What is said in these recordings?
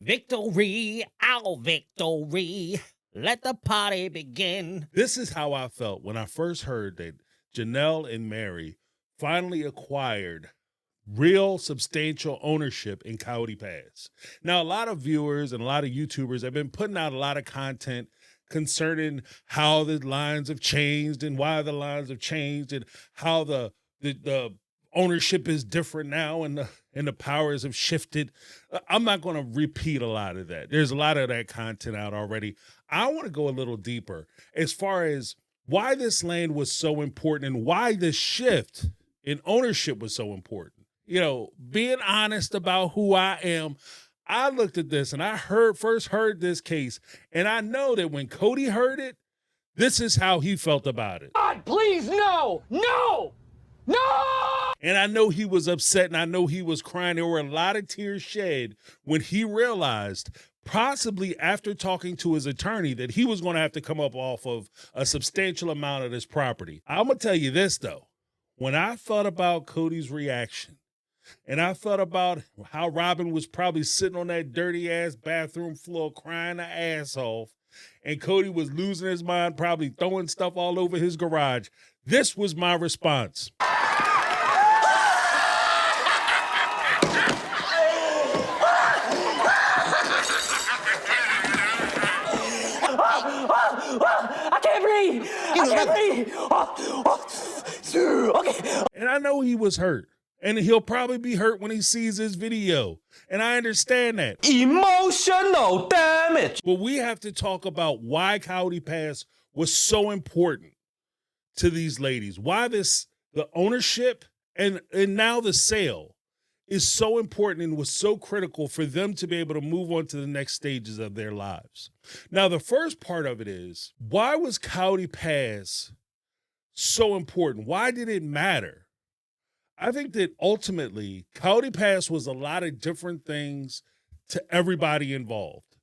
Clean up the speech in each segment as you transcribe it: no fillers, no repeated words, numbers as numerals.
Victory, our victory. Let the party begin. This is how I felt when I first heard that Janelle and Meri finally acquired real substantial ownership in Coyote Pass. Now, a lot of viewers and a lot of YouTubers have been putting out a lot of content concerning how the lines have changed and why the lines have changed and how the ownership is different now and the powers have shifted. I'm not going to repeat a lot of that. There's a lot of that content out already. I want to go a little deeper as far as why this land was so important and why this shift in ownership was so important. You know, being honest about who I am, I looked at this and I first heard this case, and I know that when Kody heard it, this is how he felt about it. God, please, no! No! No! And I know he was upset and I know he was crying. There were a lot of tears shed when he realized, possibly after talking to his attorney, that he was going to have to come up off of a substantial amount of this property. I'm going to tell you this, though. When I thought about Kody's reaction, and I thought about how Robyn was probably sitting on that dirty ass bathroom floor crying her ass off, and Kody was losing his mind, probably throwing stuff all over his garage, this was my response. I can't breathe! I can't breathe! Okay. And I know he was hurt. And he'll probably be hurt when he sees this video. And I understand that. Emotional damage! But we have to talk about why Coyote Pass was so important to these ladies. Why the ownership and now the sale is so important and was so critical for them to be able to move on to the next stages of their lives. Now, the first part of it is, why was Coyote Pass so important? Why did it matter? I think that ultimately, Coyote Pass was a lot of different things to everybody involved.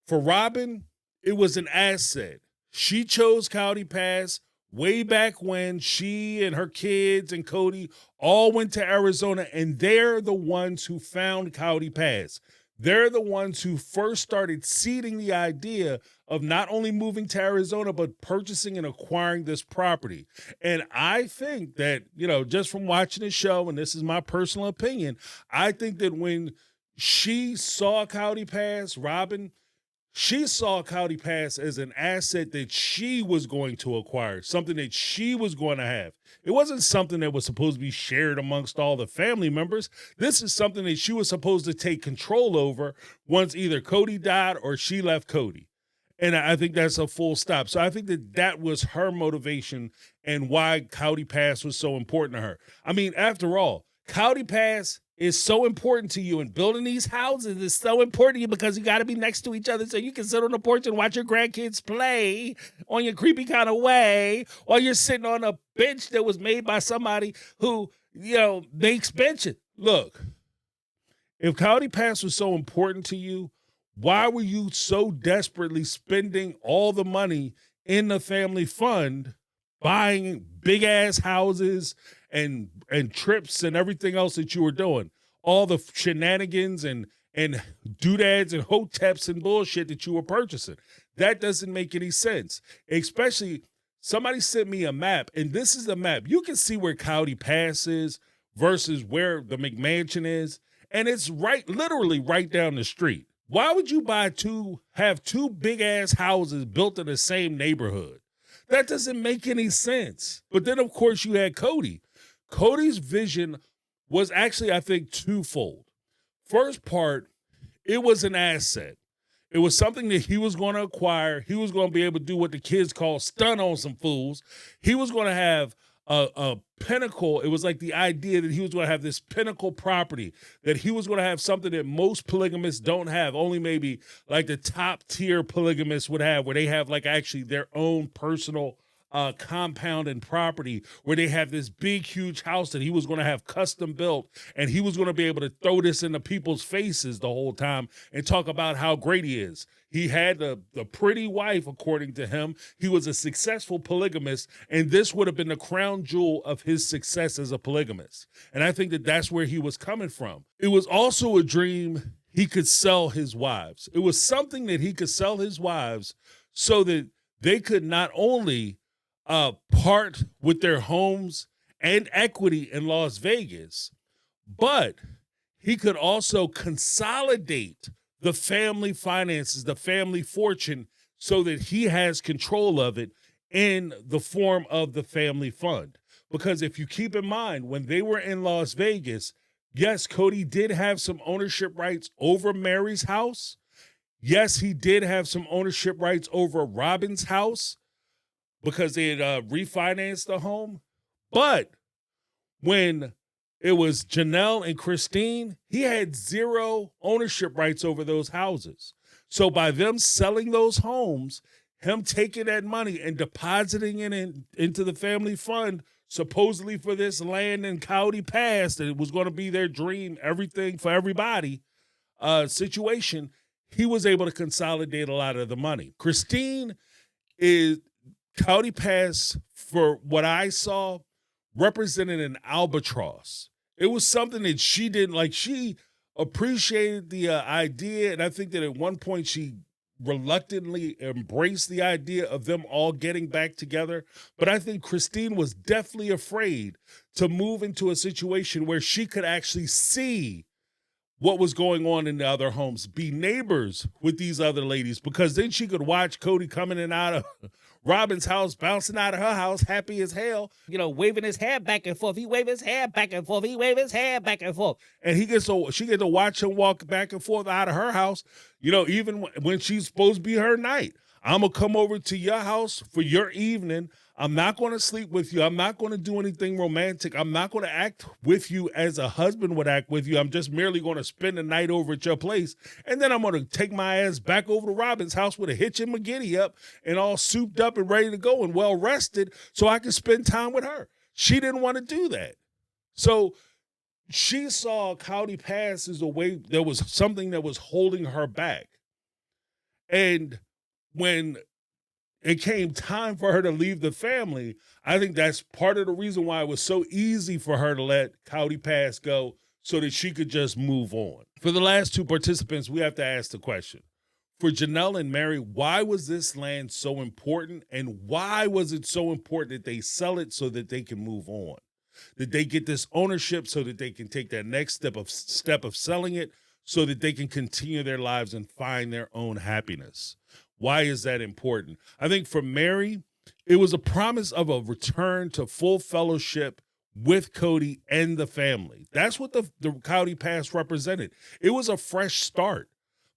For Robyn, it was an asset. She chose Coyote Pass way back when she and her kids and Kody all went to Arizona, and they're the ones who found Coyote Pass. They're the ones who first started seeding the idea of not only moving to Arizona, but purchasing and acquiring this property. And I think that, you know, just from watching the show, and this is my personal opinion, I think that when she saw Coyote Pass, Robyn, she saw Coyote Pass as an asset that she was going to acquire, something that she was going to have. It wasn't something that was supposed to be shared amongst all the family members. This is something that she was supposed to take control over once either Kody died or she left Kody. And I think that's a full stop. So I think that that was her motivation and why Coyote Pass was so important to her. I mean, after all, Coyote Pass is so important to you, and building these houses is so important to you because you got to be next to each other so you can sit on the porch and watch your grandkids play on your creepy kind of way while you're sitting on a bench that was made by somebody who, you know, makes benches. Look, if Coyote Pass was so important to you, why were you so desperately spending all the money in the family fund buying big ass houses and trips and everything else that you were doing, all the shenanigans and doodads and hoteps and bullshit that you were purchasing? That doesn't make any sense. Especially, somebody sent me a map, and this is the map. You can see where Coyote Pass is versus where the McMansion is, and it's literally right down the street. Why would you have two big ass houses built in the same neighborhood? That doesn't make any sense. But then, of course, you had Kody. Kody's vision was actually, I think, twofold. First part, it was an asset. It was something that he was going to acquire. He was going to be able to do what the kids call stun on some fools. He was going to have a pinnacle. It was like the idea that he was going to have this pinnacle property, that he was going to have something that most polygamists don't have. Only maybe like the top tier polygamists would have, where they have like actually their own personal compound and property, where they have this big, huge house that he was going to have custom built, and he was going to be able to throw this into people's faces the whole time and talk about how great he is. He had the pretty wife, according to him. He was a successful polygamist, and this would have been the crown jewel of his success as a polygamist. And I think that that's where he was coming from. It was also a dream he could sell his wives. It was something that he could sell his wives so that they could not only part with their homes and equity in Las Vegas, but he could also consolidate the family finances, the family fortune, so that he has control of it in the form of the family fund. Because if you keep in mind, when they were in Las Vegas, yes, Kody did have some ownership rights over Meri's house. Yes, he did have some ownership rights over Robyn's house because they had refinanced the home. But when it was Janelle and Christine, he had zero ownership rights over those houses. So by them selling those homes, him taking that money and depositing it into the family fund, supposedly for this land in Coyote Pass, that it was going to be their dream, everything for everybody situation, he was able to consolidate a lot of the money. Christine is Coyote Pass, for what I saw, represented an albatross. It was something that she didn't like. She appreciated the idea, and I think that at one point she reluctantly embraced the idea of them all getting back together. But I think Christine was definitely afraid to move into a situation where she could actually see what was going on in the other homes, be neighbors with these other ladies, because then she could watch Kody coming in and out of Robyn's house, bouncing out of her house, happy as hell. You know, waving his hair back and forth. He wave his hair back and forth. He wave his hair back and forth. And she gets to watch him walk back and forth out of her house, you know, even when she's supposed to be her night. I'm going to come over to your house for your evening. I'm not going to sleep with you. I'm not going to do anything romantic. I'm not going to act with you as a husband would act with you. I'm just merely going to spend the night over at your place. And then I'm going to take my ass back over to Robyn's house with a hitch and McGiddy up and all souped up and ready to go and well rested so I can spend time with her. She didn't want to do that. So she saw Coyote Pass as a way, there was something that was holding her back. And when it came time for her to leave the family, I think that's part of the reason why it was so easy for her to let Coyote Pass go, so that she could just move on. For the last two participants, we have to ask the question. For Janelle and Meri, why was this land so important, and why was it so important that they sell it so that they can move on? That they get this ownership so that they can take that next step of selling it so that they can continue their lives and find their own happiness. Why is that important? I think for Meri, it was a promise of a return to full fellowship with Kody and the family. That's what the Coyote Pass represented. It was a fresh start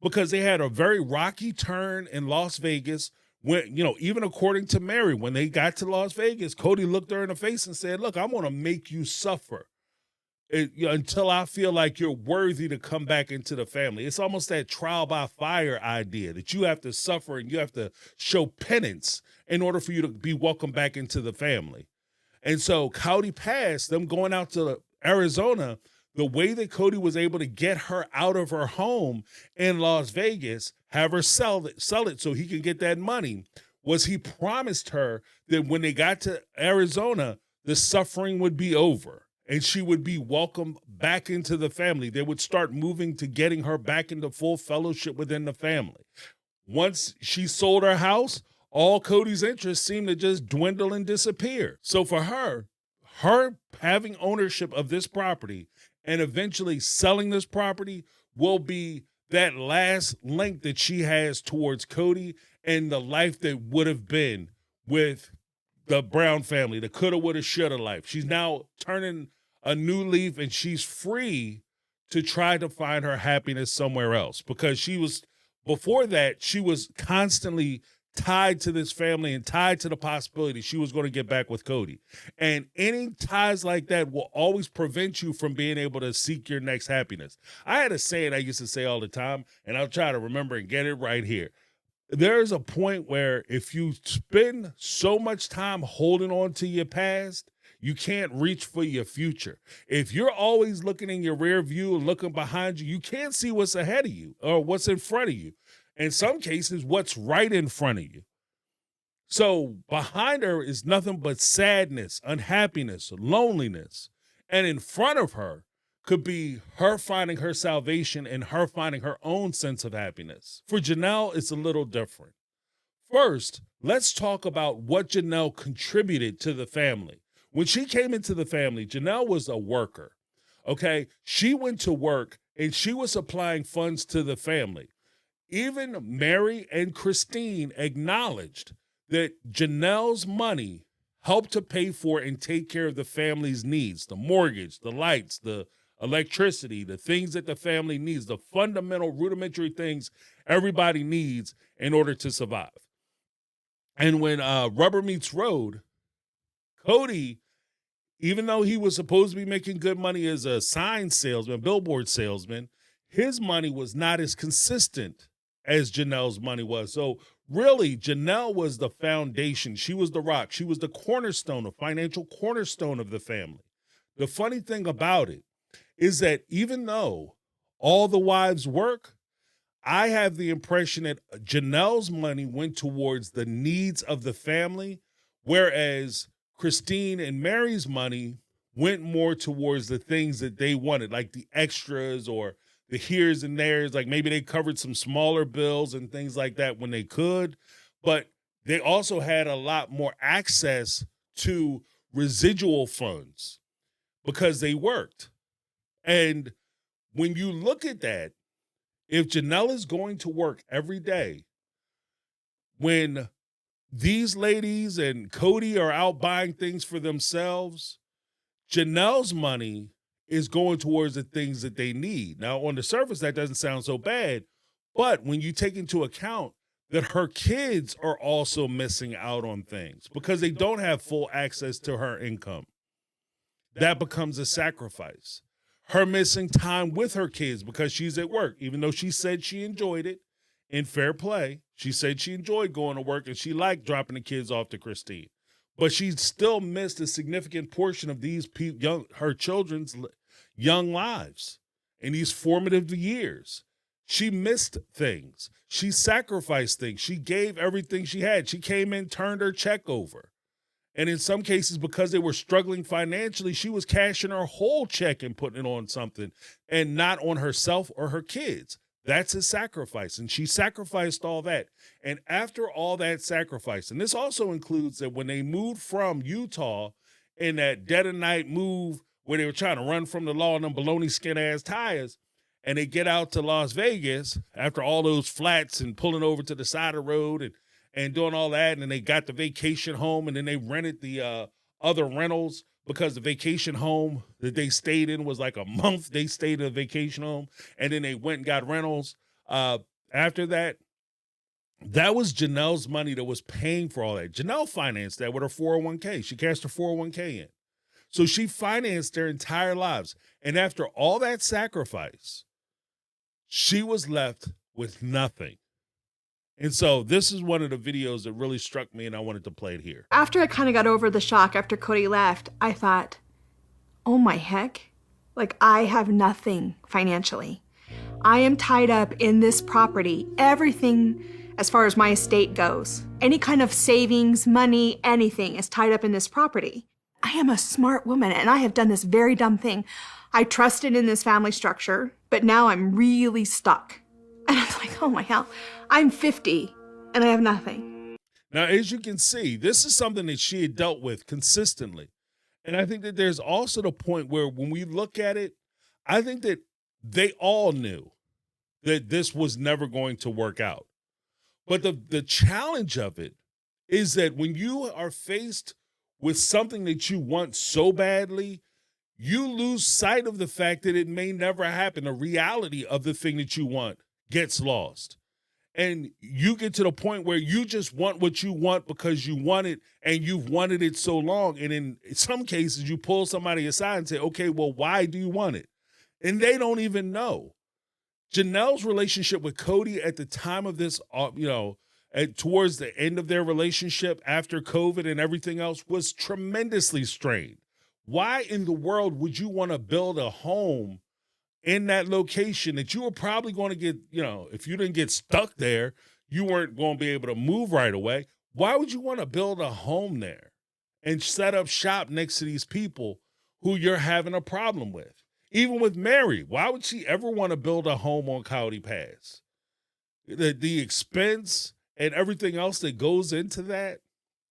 because they had a very rocky turn in Las Vegas. When, you know, even according to Meri, when they got to Las Vegas, Kody looked her in the face and said, look, I'm going to make you suffer until I feel like you're worthy to come back into the family. It's almost that trial by fire idea that you have to suffer and you have to show penance in order for you to be welcomed back into the family. And so Coyote Pass, them going out to Arizona, the way that Kody was able to get her out of her home in Las Vegas, have her sell it so he could get that money, was he promised her that when they got to Arizona, the suffering would be over. And she would be welcomed back into the family. They would start moving to getting her back into full fellowship within the family. Once she sold her house, all Kody's interests seemed to just dwindle and disappear. So for her having ownership of this property and eventually selling this property will be that last link that she has towards Kody and the life that would have been with the Brown family, the coulda, woulda, shoulda life. She's now turning a new leaf and she's free to try to find her happiness somewhere else, because before that, she was constantly tied to this family and tied to the possibility she was going to get back with Kody. And any ties like that will always prevent you from being able to seek your next happiness. I had a saying I used to say all the time, and I'll try to remember and get it right here. There's a point where if you spend so much time holding on to your past, you can't reach for your future. If you're always looking in your rear view and looking behind you, you can't see what's ahead of you or what's in front of you. In some cases, what's right in front of you. So behind her is nothing but sadness, unhappiness, loneliness. And in front of her, could be her finding her salvation and her finding her own sense of happiness. For Janelle, it's a little different. First, let's talk about what Janelle contributed to the family. When she came into the family, Janelle was a worker, okay? She went to work and she was supplying funds to the family. Even Meri and Christine acknowledged that Janelle's money helped to pay for and take care of the family's needs, the mortgage, the lights, the electricity, the things that the family needs, the fundamental rudimentary things everybody needs in order to survive. And when rubber meets road, Kody, even though he was supposed to be making good money as a sign salesman, billboard salesman, his money was not as consistent as Janelle's money was. So really, Janelle was the foundation. She was the rock. She was the cornerstone, the financial cornerstone of the family. The funny thing about it is that even though all the wives work, I have the impression that Janelle's money went towards the needs of the family, whereas Christine and Meri's money went more towards the things that they wanted, like the extras or the here's and there's. Like maybe they covered some smaller bills and things like that when they could, but they also had a lot more access to residual funds because they worked. And when you look at that, if Janelle is going to work every day, when these ladies and Kody are out buying things for themselves, Janelle's money is going towards the things that they need. Now, on the surface, that doesn't sound so bad, but when you take into account that her kids are also missing out on things because they don't have full access to her income, that becomes a sacrifice. Her missing time with her kids because she's at work, even though she said she enjoyed it in fair play. She said she enjoyed going to work and she liked dropping the kids off to Christine. But she still missed a significant portion of these her children's young lives in these formative years. She missed things. She sacrificed things. She gave everything she had. She came in, turned her check over. And in some cases, because they were struggling financially, she was cashing her whole check and putting it on something and not on herself or her kids. That's a sacrifice. And she sacrificed all that. And after all that sacrifice, and this also includes that when they moved from Utah in that dead of night move where they were trying to run from the law and them baloney skin ass tires, and they get out to Las Vegas after all those flats and pulling over to the side of the road and doing all that, and then they got the vacation home, and then they rented the other rentals because the vacation home that they stayed in was like a month. They stayed in a vacation home, and then they went and got rentals. After that, that was Janelle's money that was paying for all that. Janelle financed that with her 401k. She cashed her 401k in. So she financed their entire lives. And after all that sacrifice, she was left with nothing. And so this is one of the videos that really struck me, and I wanted to play it here. After I kind of got over the shock after Kody left, I thought, oh my heck, like I have nothing financially. I am tied up in this property, everything as far as my estate goes. Any kind of savings, money, anything is tied up in this property. I am a smart woman and I have done this very dumb thing. I trusted in this family structure, but now I'm really stuck. And I was like, oh my hell, I'm 50 and I have nothing. Now, as you can see, this is something that she had dealt with consistently. And I think that there's also the point where when we look at it, I think that they all knew that this was never going to work out. But the challenge of it is that when you are faced with something that you want so badly, you lose sight of the fact that it may never happen. The reality of the thing that you want gets lost. And you get to the point where you just want what you want because you want it and you've wanted it so long. And in some cases, you pull somebody aside and say, okay, well, why do you want it? And they don't even know. Janelle's relationship with Kody at the time of this, towards the end of their relationship after COVID and everything else was tremendously strained. Why in the world would you want to build a home in that location that you were probably going to get, if you didn't get stuck there, you weren't going to be able to move right away. Why would you want to build a home there and set up shop next to these people who you're having a problem with? Even with Meri, why would she ever want to build a home on Coyote Pass? The expense and everything else that goes into that.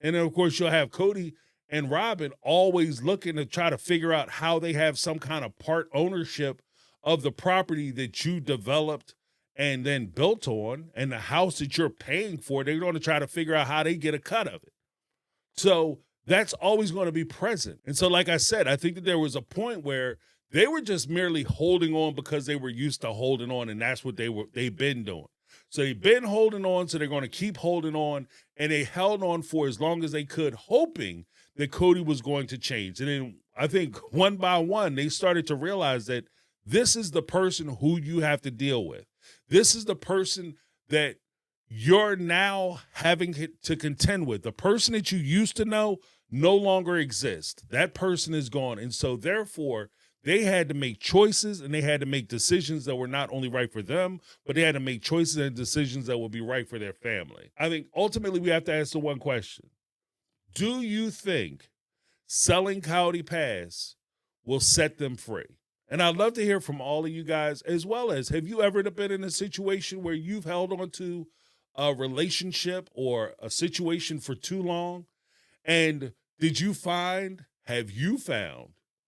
And then, of course, you'll have Kody and Robyn always looking to try to figure out how they have some kind of part ownership of the property that you developed and then built on, and the house that you're paying for. They're going to try to figure out how they get a cut of it. So that's always going to be present. And so, like I said, I think that there was a point where they were just merely holding on because they were used to holding on, and that's what they've been doing. So they've been holding on, so they're going to keep holding on, and they held on for as long as they could, hoping that Kody was going to change. And then I think one by one, they started to realize that this is the person who you have to deal with. This is the person that you're now having to contend with. The person that you used to know no longer exists. That person is gone. And so therefore, they had to make choices, and they had to make decisions that were not only right for them, but they had to make choices and decisions that would be right for their family. I think ultimately we have to ask the one question. Do you think selling Coyote Pass will set them free? And I'd love to hear from all of you guys, as well as, have you ever been in a situation where you've held on to a relationship or a situation for too long? And have you found,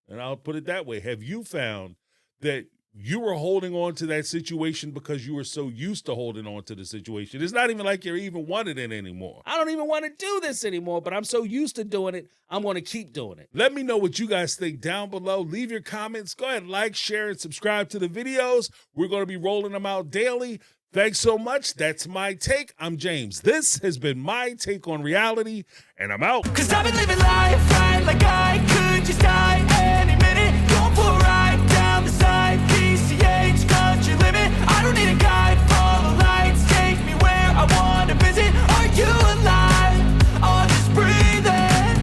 and I'll put it that way, have you found that you were holding on to that situation because you were so used to holding on to the situation? It's not even like you even wanted it anymore. I don't even want to do this anymore, but I'm so used to doing it, I'm going to keep doing it. Let me know what you guys think down below. Leave your comments. Go ahead, like, share, and subscribe to the videos. We're going to be rolling them out daily. Thanks so much. That's my take. I'm James. This has been my take on reality, and I'm out. 'Cause I've been living life right like I could just die any minute. Going for a ride down the side, PCH, country limit. I don't need a guy